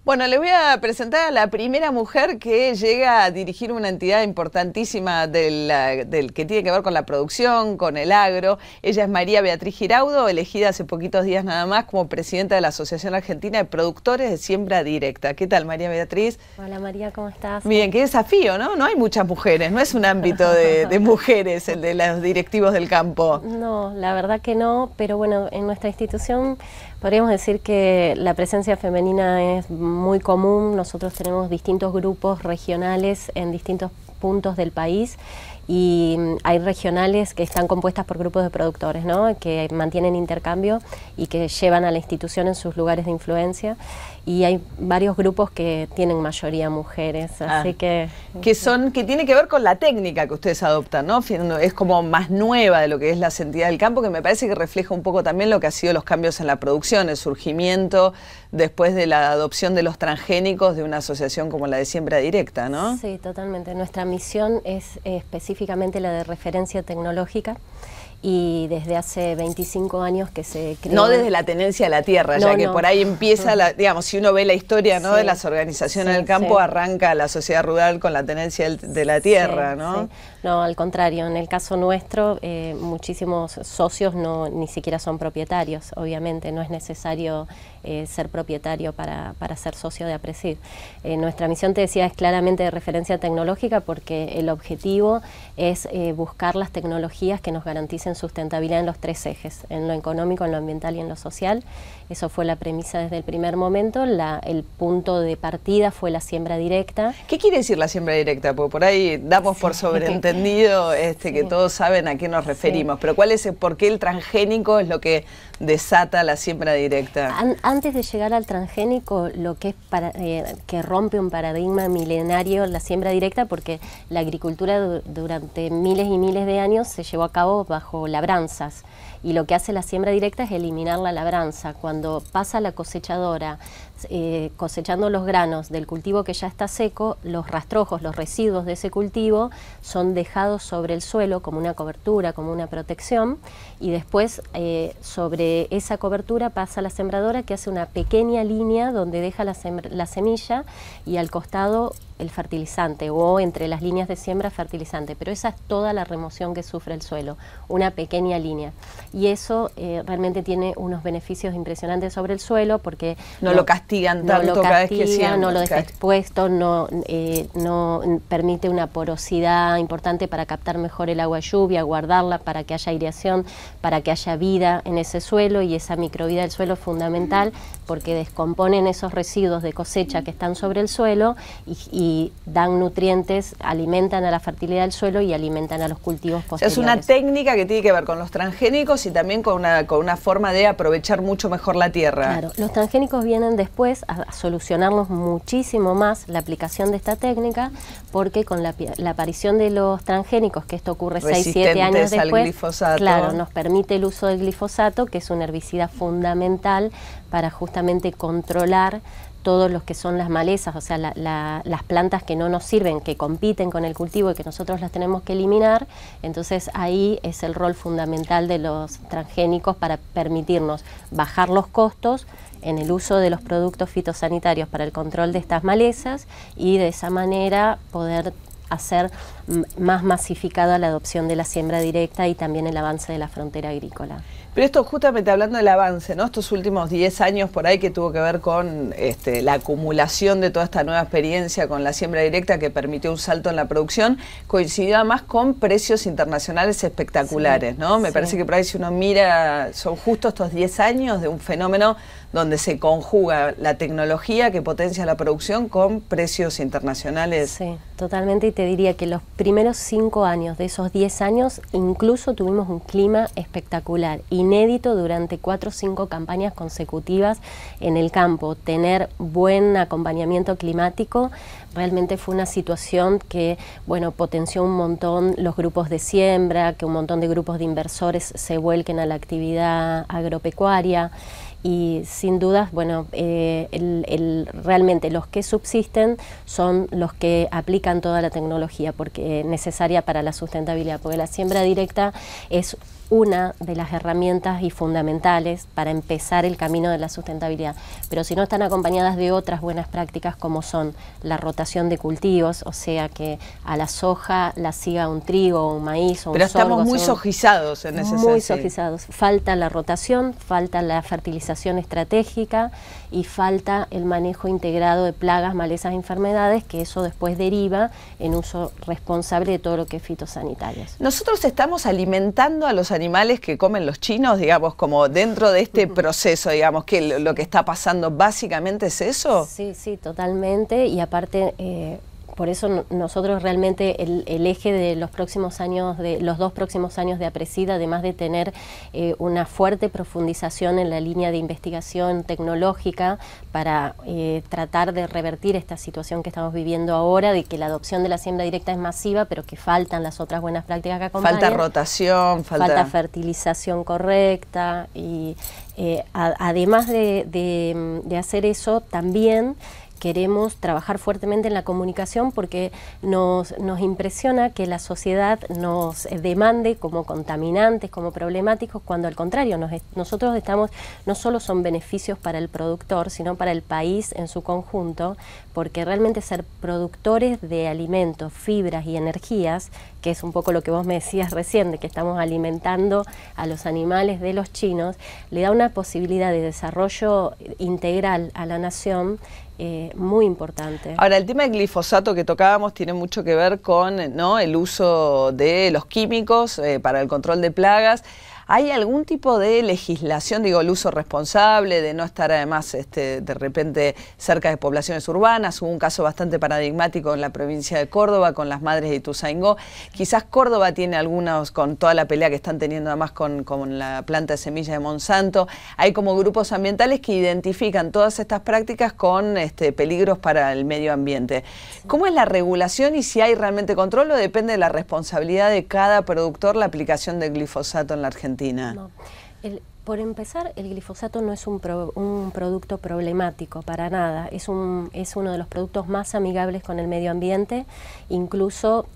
Bueno, les voy a presentar a la primera mujer que llega a dirigir una entidad importantísima del que tiene que ver con la producción, con el agro. Ella es María Beatriz Giraudo, elegida hace poquitos días nada más como presidenta de la Asociación Argentina de Productores de Siembra Directa. ¿Qué tal, María Beatriz? Hola María, ¿cómo estás? Bien, qué desafío, ¿no? No hay muchas mujeres, no es un ámbito de mujeres el de los directivos del campo. No, la verdad que no, pero bueno, en nuestra institución podríamos decir que la presencia femenina es muy común. Nosotros tenemos distintos grupos regionales en distintos puntos del país y hay regionales que están compuestas por grupos de productores, ¿no?, que mantienen intercambio y que llevan a la institución en sus lugares de influencia, y hay varios grupos que tienen mayoría mujeres, así que tiene que ver con la técnica que ustedes adoptan, ¿no? Es como más nueva de lo que es la entidad del campo, que me parece que refleja un poco también lo que ha sido los cambios en la producción, el surgimiento después de la adopción de los transgénicos de una asociación como la de Siembra Directa, ¿no? Sí, totalmente. Nuestra misión es específicamente la de referencia tecnológica, y desde hace 25 años que se creó... No desde la tenencia de la tierra, ya que por ahí empieza, digamos, si uno ve la historia, ¿no?, de las organizaciones del campo, arranca la sociedad rural con la tenencia de la tierra, ¿no? Sí. No, al contrario, en el caso nuestro, muchísimos socios ni siquiera son propietarios, obviamente, no es necesario ser propietario para ser socio de APRESID. Nuestra misión, te decía, es claramente de referencia tecnológica, porque el objetivo es buscar las tecnologías que nos garanticen sustentabilidad en los tres ejes, en lo económico, en lo ambiental y en lo social. Eso fue la premisa desde el primer momento. El punto de partida fue la siembra directa. ¿Qué quiere decir la siembra directa? Porque por ahí damos por sobreentendido que todos saben a qué nos referimos, pero ¿por qué el transgénico es lo que desata la siembra directa? Antes de llegar al transgénico, lo que es que rompe un paradigma milenario la siembra directa, porque la agricultura durante miles y miles de años se llevó a cabo bajo labranzas, y lo que hace la siembra directa es eliminar la labranza. Cuando pasa la cosechadora cosechando los granos del cultivo que ya está seco, los rastrojos, los residuos de ese cultivo son dejados sobre el suelo como una cobertura, como una protección, y después sobre esa cobertura pasa la sembradora, que hace una pequeña línea donde deja la semilla, y al costado el fertilizante, o entre las líneas de siembra fertilizante, pero esa es toda la remoción que sufre el suelo, una pequeña línea, y eso realmente tiene unos beneficios impresionantes sobre el suelo, porque no lo castigan tanto cada vez que siembra, no lo deja expuesto, no permite una porosidad importante para captar mejor el agua de lluvia, guardarla para que haya aireación, para que haya vida en ese suelo, y esa microvida del suelo es fundamental porque descomponen esos residuos de cosecha que están sobre el suelo y dan nutrientes, alimentan a la fertilidad del suelo y alimentan a los cultivos posteriores. Es una técnica que tiene que ver con los transgénicos y también con una forma de aprovechar mucho mejor la tierra. Claro, los transgénicos vienen después a solucionarnos muchísimo más la aplicación de esta técnica, porque con la aparición de los transgénicos, que esto ocurre 6-7 años después, al glifosato, claro, nos permite el uso del glifosato, que es un herbicida fundamental para justamente controlar todos los que son las malezas, o sea, las plantas que no nos sirven, que compiten con el cultivo y que nosotros las tenemos que eliminar. Entonces ahí es el rol fundamental de los transgénicos para permitirnos bajar los costos en el uso de los productos fitosanitarios para el control de estas malezas, y de esa manera poder hacer más masificada la adopción de la siembra directa y también el avance de la frontera agrícola. Pero esto, justamente hablando del avance, ¿no?, estos últimos 10 años por ahí, que tuvo que ver con la acumulación de toda esta nueva experiencia con la siembra directa, que permitió un salto en la producción, coincidió además con precios internacionales espectaculares, ¿no? Me parece que por ahí, si uno mira, son justo estos 10 años de un fenómeno donde se conjuga la tecnología que potencia la producción con precios internacionales. Sí, totalmente, y te diría que los primeros 5 años de esos 10 años incluso tuvimos un clima espectacular, inédito durante 4 o 5 campañas consecutivas en el campo. Tener buen acompañamiento climático realmente fue una situación que, bueno, potenció un montón los grupos de siembra, que un montón de grupos de inversores se vuelquen a la actividad agropecuaria. Y sin dudas, bueno, realmente los que subsisten son los que aplican toda la tecnología necesaria para la sustentabilidad, porque la siembra directa es una de las herramientas y fundamentales para empezar el camino de la sustentabilidad. Pero si no están acompañadas de otras buenas prácticas como son la rotación de cultivos, o sea que a la soja la siga un trigo, un maíz o un sorgo. Pero estamos muy sojizados en ese sentido. Muy sojizados. Falta la rotación, falta la fertilización estratégica y falta el manejo integrado de plagas, malezas e enfermedades, que eso después deriva en uso responsable de todo lo que es fitosanitarios. Nosotros estamos alimentando a los animales que comen los chinos, digamos, como dentro de este proceso, digamos, que lo que está pasando básicamente es eso. Sí, sí, totalmente, y aparte por eso nosotros realmente el eje de los próximos años, de los 2 próximos años de APRESID, además de tener una fuerte profundización en la línea de investigación tecnológica para tratar de revertir esta situación que estamos viviendo ahora, de que la adopción de la siembra directa es masiva, pero que faltan las otras buenas prácticas que acompañan. Falta rotación, falta fertilización correcta y además de hacer eso, también queremos trabajar fuertemente en la comunicación porque nos impresiona que la sociedad nos demande como contaminantes, como problemáticos, cuando al contrario, nosotros estamos, no solo son beneficios para el productor, sino para el país en su conjunto, porque realmente ser productores de alimentos, fibras y energías, que es un poco lo que vos me decías recién, de que estamos alimentando a los animales de los chinos, le da una posibilidad de desarrollo integral a la nación muy importante. Ahora, el tema del glifosato que tocábamos tiene mucho que ver con, ¿no?, el uso de los químicos para el control de plagas. ¿Hay algún tipo de legislación, digo, el uso responsable, de no estar además de repente cerca de poblaciones urbanas? Hubo un caso bastante paradigmático en la provincia de Córdoba con las madres de Ituzaingó. Quizás Córdoba tiene algunos, con toda la pelea que están teniendo además con la planta de semillas de Monsanto. Hay como grupos ambientales que identifican todas estas prácticas con peligros para el medio ambiente. ¿Cómo es la regulación y si hay realmente control o depende de la responsabilidad de cada productor la aplicación del glifosato en la Argentina? No. Por empezar, el glifosato no es un producto problemático para nada, es uno de los productos más amigables con el medio ambiente. Incluso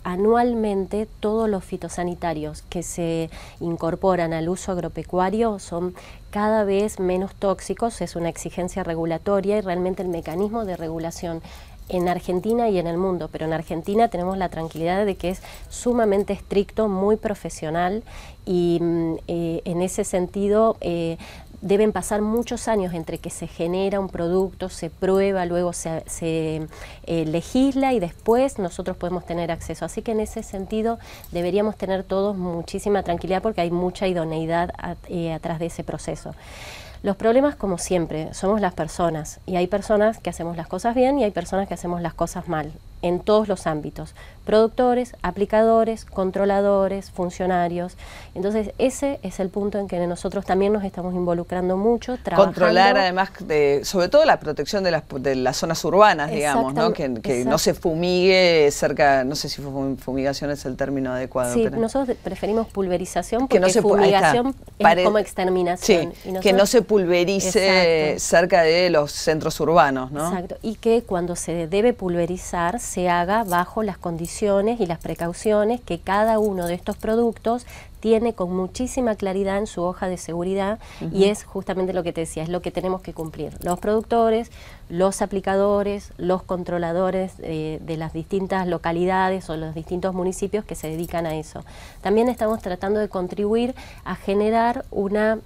anualmente todos los fitosanitarios que se incorporan al uso agropecuario son cada vez menos tóxicos, es una exigencia regulatoria y realmente el mecanismo de regulación en Argentina y en el mundo, pero en Argentina tenemos la tranquilidad de que es sumamente estricto, muy profesional y en ese sentido deben pasar muchos años entre que se genera un producto, se prueba, luego se legisla y después nosotros podemos tener acceso. Así que en ese sentido deberíamos tener todos muchísima tranquilidad porque hay mucha idoneidad atrás de ese proceso. Los problemas, como siempre, somos las personas y hay personas que hacemos las cosas bien y hay personas que hacemos las cosas mal, en todos los ámbitos, productores, aplicadores, controladores, funcionarios. Entonces ese es el punto en que nosotros también nos estamos involucrando mucho, trabajando. Controlar además, sobre todo la protección de las zonas urbanas, digamos, ¿no? Que no se fumigue cerca, no sé si fumigación es el término adecuado. Sí, pero nosotros preferimos pulverización porque no se fumigación es como exterminación. Sí, que no se pulverice cerca de los centros urbanos, ¿no? Exacto, y que cuando se debe pulverizar se haga bajo las condiciones y las precauciones que cada uno de estos productos tiene con muchísima claridad en su hoja de seguridad y es justamente lo que te decía, es lo que tenemos que cumplir. Los productores, los aplicadores, los controladores de las distintas localidades o los distintos municipios que se dedican a eso. También estamos tratando de contribuir a generar una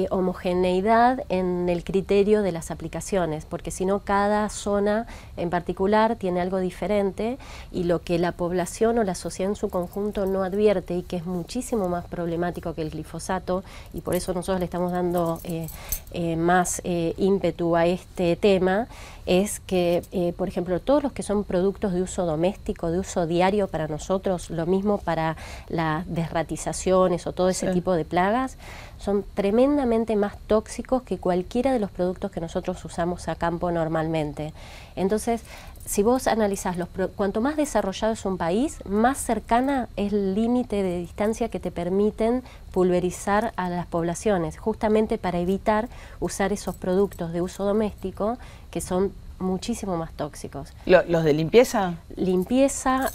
homogeneidad en el criterio de las aplicaciones, porque si no cada zona en particular tiene algo diferente y lo que la población o la sociedad en su conjunto no advierte y que es muchísimo más problemático que el glifosato y por eso nosotros le estamos dando más ímpetu a este tema, es que, por ejemplo, todos los que son productos de uso doméstico, de uso diario para nosotros, lo mismo para las desratizaciones o todo ese tipo de plagas, son tremendamente más tóxicos que cualquiera de los productos que nosotros usamos a campo normalmente. Entonces, si vos analizás, cuanto más desarrollado es un país, más cercana es el límite de distancia que te permiten pulverizar a las poblaciones, justamente para evitar usar esos productos de uso doméstico que son muchísimo más tóxicos. ¿Los de limpieza? Limpieza,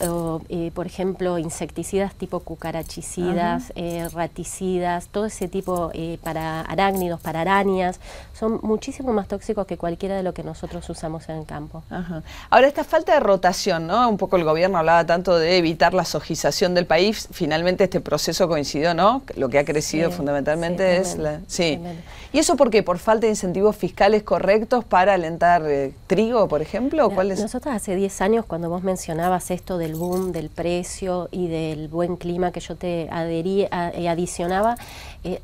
por ejemplo, insecticidas tipo cucarachicidas, raticidas, todo ese tipo para arácnidos, para arañas, son muchísimo más tóxicos que cualquiera de lo que nosotros usamos en el campo. Ahora, esta falta de rotación, ¿no? Un poco el gobierno hablaba tanto de evitar la sojización del país, finalmente este proceso coincidió, ¿no? Lo que ha crecido fundamentalmente es la... ¿Y eso por qué? ¿Por falta de incentivos fiscales correctos para alentar trigo, por ejemplo? Nosotros hace 10 años, cuando vos mencionabas esto del boom, del precio y del buen clima que yo te adicionaba,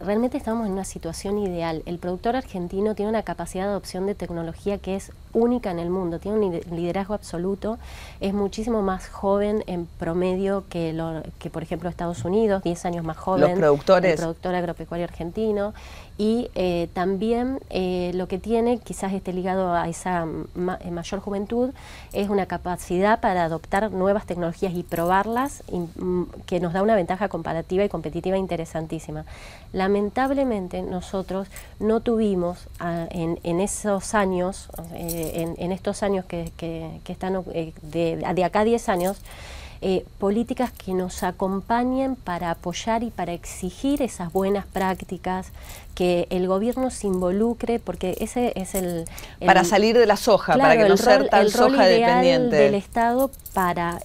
realmente estamos en una situación ideal. El productor argentino tiene una capacidad de adopción de tecnología que es única en el mundo, tiene un liderazgo absoluto, es muchísimo más joven en promedio que por ejemplo Estados Unidos, 10 años más joven. Los productores. El productor agropecuario argentino. Y también lo que tiene, quizás esté ligado a esa mayor juventud, es una capacidad para adoptar nuevas tecnologías y probarlas, que nos da una ventaja comparativa y competitiva interesantísima. Lamentablemente nosotros no tuvimos en esos años, en estos años que están de acá a 10 años, políticas que nos acompañen para apoyar y para exigir esas buenas prácticas, que el gobierno se involucre, porque ese es el para salir de la soja, claro, para que no ser tan soja dependiente del Estado para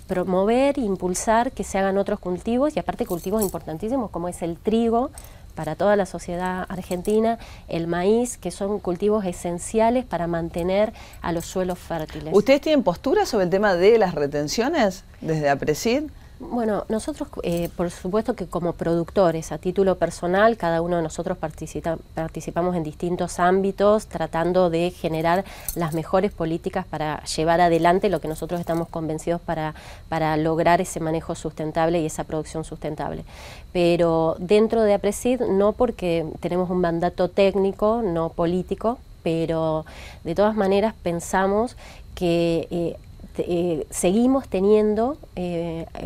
promover, impulsar que se hagan otros cultivos, y aparte cultivos importantísimos como es el trigo, para toda la sociedad argentina, el maíz, que son cultivos esenciales para mantener a los suelos fértiles. ¿Ustedes tienen postura sobre el tema de las retenciones desde APRESID? Bueno, nosotros, por supuesto que como productores, a título personal, cada uno de nosotros participamos en distintos ámbitos, tratando de generar las mejores políticas para llevar adelante lo que nosotros estamos convencidos para lograr ese manejo sustentable y esa producción sustentable. Pero dentro de APRESID, no porque tenemos un mandato técnico, no político, pero de todas maneras pensamos que seguimos teniendo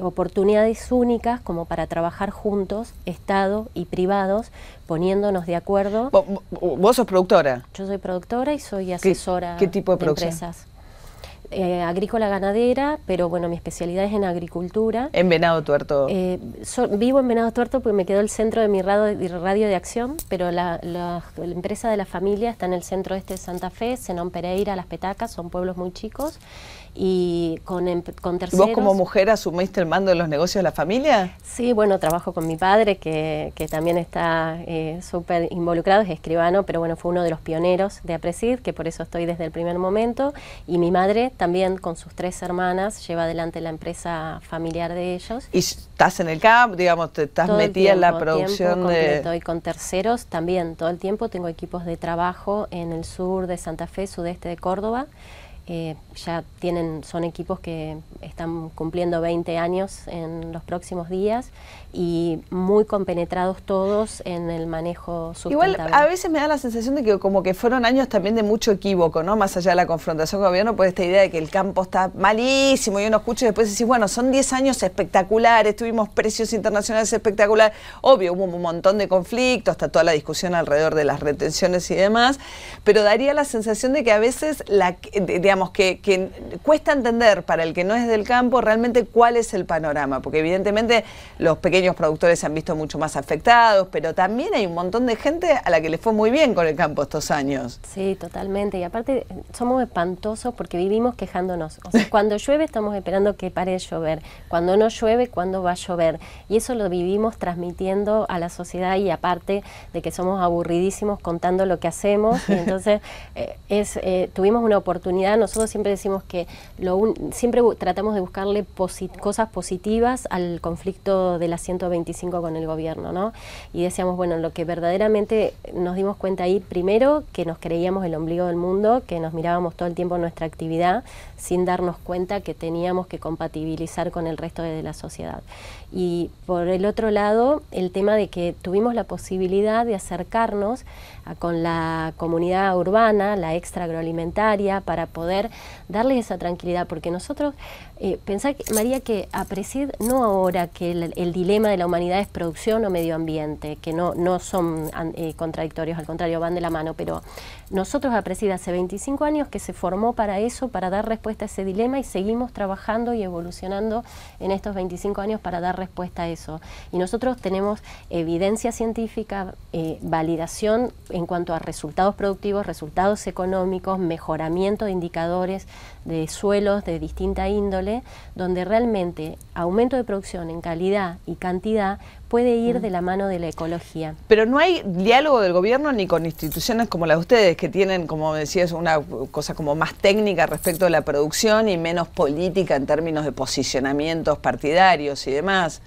oportunidades únicas como para trabajar juntos, Estado y privados, poniéndonos de acuerdo. ¿Vos sos productora? Yo soy productora y soy asesora. ¿Qué tipo de producción? Empresas. Agrícola ganadera, pero bueno, mi especialidad es en agricultura. ¿En Venado Tuerto? Vivo en Venado Tuerto porque me quedó el centro de mi radio de acción, pero la empresa de la familia está en el centro este de Santa Fe, Zenón Pereira, Las Petacas, son pueblos muy chicos. Y con terceros. ¿Y vos como mujer asumiste el mando de los negocios de la familia? Sí, bueno, trabajo con mi padre, que también está súper involucrado, es escribano, pero bueno, fue uno de los pioneros de APRESID, que por eso estoy desde el primer momento. Y mi madre también, con sus 3 hermanas, lleva adelante la empresa familiar de ellos. ¿Y estás en el campo, digamos, te estás metida en la producción de...? Estoy con terceros también, todo el tiempo. Tengo equipos de trabajo en el sur de Santa Fe, sudeste de Córdoba. Ya son equipos que están cumpliendo 20 años en los próximos días y muy compenetrados todos en el manejo sustentable. Igual a veces me da la sensación de que como que fueron años también de mucho equívoco, ¿no? Más allá de la confrontación con el gobierno, por esta idea de que el campo está malísimo y uno escucha y después decís, bueno, son 10 años espectaculares, tuvimos precios internacionales espectaculares, obvio, hubo un montón de conflictos, hasta toda la discusión alrededor de las retenciones y demás, pero daría la sensación de que a veces, digamos, que cuesta entender para el que no es del campo realmente cuál es el panorama, porque evidentemente los pequeños productores se han visto mucho más afectados, pero también hay un montón de gente a la que le fue muy bien con el campo estos años. Sí, totalmente, y aparte somos espantosos porque vivimos quejándonos, o sea, cuando llueve estamos esperando que pare de llover, cuando no llueve, ¿cuándo va a llover? Y eso lo vivimos transmitiendo a la sociedad, y aparte de que somos aburridísimos contando lo que hacemos, y entonces tuvimos una oportunidad. Nosotros siempre decimos que siempre tratamos de buscarle cosas positivas al conflicto de la 125 con el gobierno, ¿no? Y decíamos, bueno, lo que verdaderamente nos dimos cuenta ahí, primero, que nos creíamos el ombligo del mundo, que nos mirábamos todo el tiempo nuestra actividad sin darnos cuenta que teníamos que compatibilizar con el resto de la sociedad. Y por el otro lado, el tema de que tuvimos la posibilidad de acercarnos con la comunidad urbana, la extra agroalimentaria, para poder darles esa tranquilidad, porque nosotros, pensá, María, que APRESID, no ahora que el dilema de la humanidad es producción o medio ambiente, que no son contradictorios, al contrario, van de la mano, pero nosotros APRESID hace 25 años que se formó para eso, para dar respuesta a ese dilema, y seguimos trabajando y evolucionando en estos 25 años para dar respuesta a eso. Y nosotros tenemos evidencia científica, validación en cuanto a resultados productivos, resultados económicos, mejoramiento de indicadores de suelos de distinta índole, donde realmente aumento de producción en calidad y cantidad puede ir de la mano de la ecología. Pero no hay diálogo del gobierno ni con instituciones como la de ustedes, que tienen, como decías, una cosa como más técnica respecto a la producción y menos política en términos de posicionamientos partidarios y demás.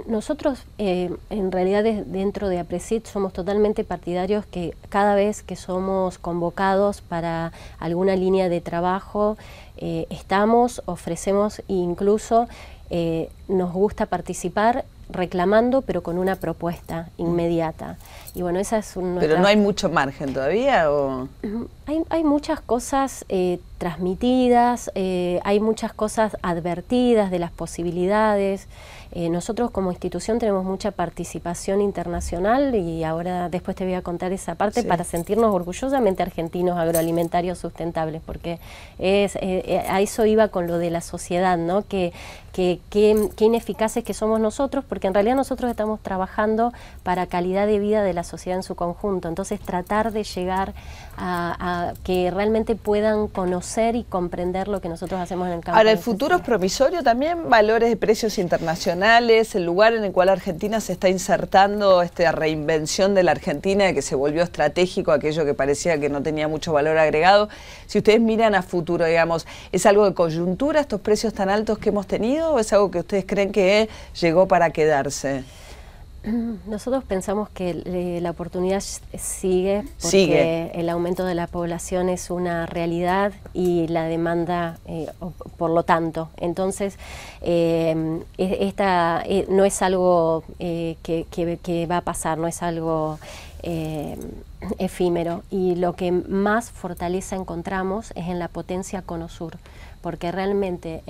Nosotros en realidad dentro de APRESID somos totalmente partidarios que cada vez que somos convocados para alguna línea de trabajo ofrecemos e incluso nos gusta participar reclamando, pero con una propuesta inmediata. Y bueno, esa es nuestra... ¿Pero no hay mucho margen todavía? ¿O? Hay muchas cosas transmitidas, hay muchas cosas advertidas de las posibilidades. Nosotros como institución tenemos mucha participación internacional, y ahora después te voy a contar esa parte, para sentirnos orgullosamente argentinos agroalimentarios sustentables, porque a eso iba con lo de la sociedad, ¿no? Qué ineficaces que somos nosotros, porque en realidad nosotros estamos trabajando para calidad de vida de la sociedad en su conjunto. Entonces tratar de llegar a que realmente puedan conocer y comprender lo que nosotros hacemos en el campo. Ahora, ¿el futuro es promisorio también? ¿Valores de precios internacionales? ¿El lugar en el cual Argentina se está insertando, esta reinvención de la Argentina, de que se volvió estratégico aquello que parecía que no tenía mucho valor agregado? Si ustedes miran a futuro, digamos, ¿es algo de coyuntura estos precios tan altos que hemos tenido, o es algo que ustedes creen que llegó para quedarse? Nosotros pensamos que la oportunidad sigue, porque el aumento de la población es una realidad y la demanda por lo tanto. Entonces, no es algo que va a pasar, no es algo efímero, y lo que más fortaleza encontramos es en la potencia Cono Sur, porque realmente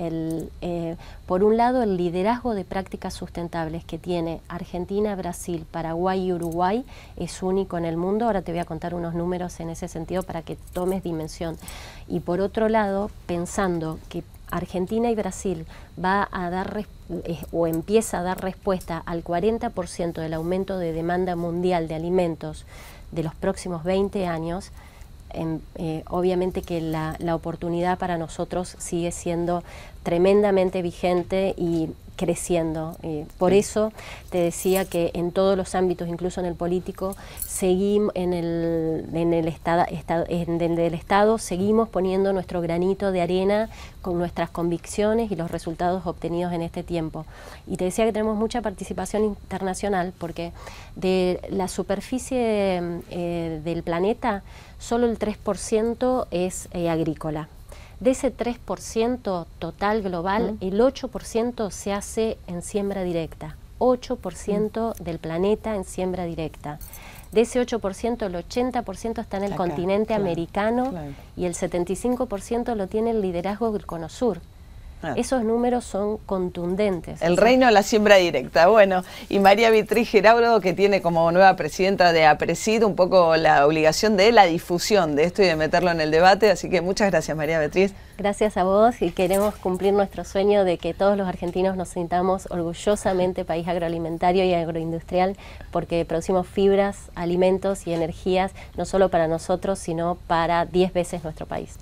por un lado el liderazgo de prácticas sustentables que tiene Argentina, Brasil, Paraguay y Uruguay es único en el mundo. Ahora te voy a contar unos números en ese sentido para que tomes dimensión. Y por otro lado, pensando que Argentina y Brasil va a dar o empieza a dar respuesta al 40% del aumento de demanda mundial de alimentos de los próximos 20 años, obviamente que la oportunidad para nosotros sigue siendo tremendamente vigente y creciendo. Por eso te decía que en todos los ámbitos, incluso en el político, seguimos en el Estado seguimos poniendo nuestro granito de arena con nuestras convicciones y los resultados obtenidos en este tiempo. Y te decía que tenemos mucha participación internacional, porque de la superficie del planeta, solo el 3% es agrícola. De ese 3% total global, el 8% se hace en siembra directa. 8% del planeta en siembra directa. De ese 8%, el 80% está en el continente americano, y el 75% lo tiene el liderazgo del Cono Sur. Esos números son contundentes. El reino de la siembra directa. Bueno, y María Beatriz Giraudo, que tiene como nueva presidenta de APRESID un poco la obligación de la difusión de esto y de meterlo en el debate, así que muchas gracias, María Beatriz. Gracias a vos, y queremos cumplir nuestro sueño de que todos los argentinos nos sintamos orgullosamente país agroalimentario y agroindustrial, porque producimos fibras, alimentos y energías, no solo para nosotros, sino para 10 veces nuestro país.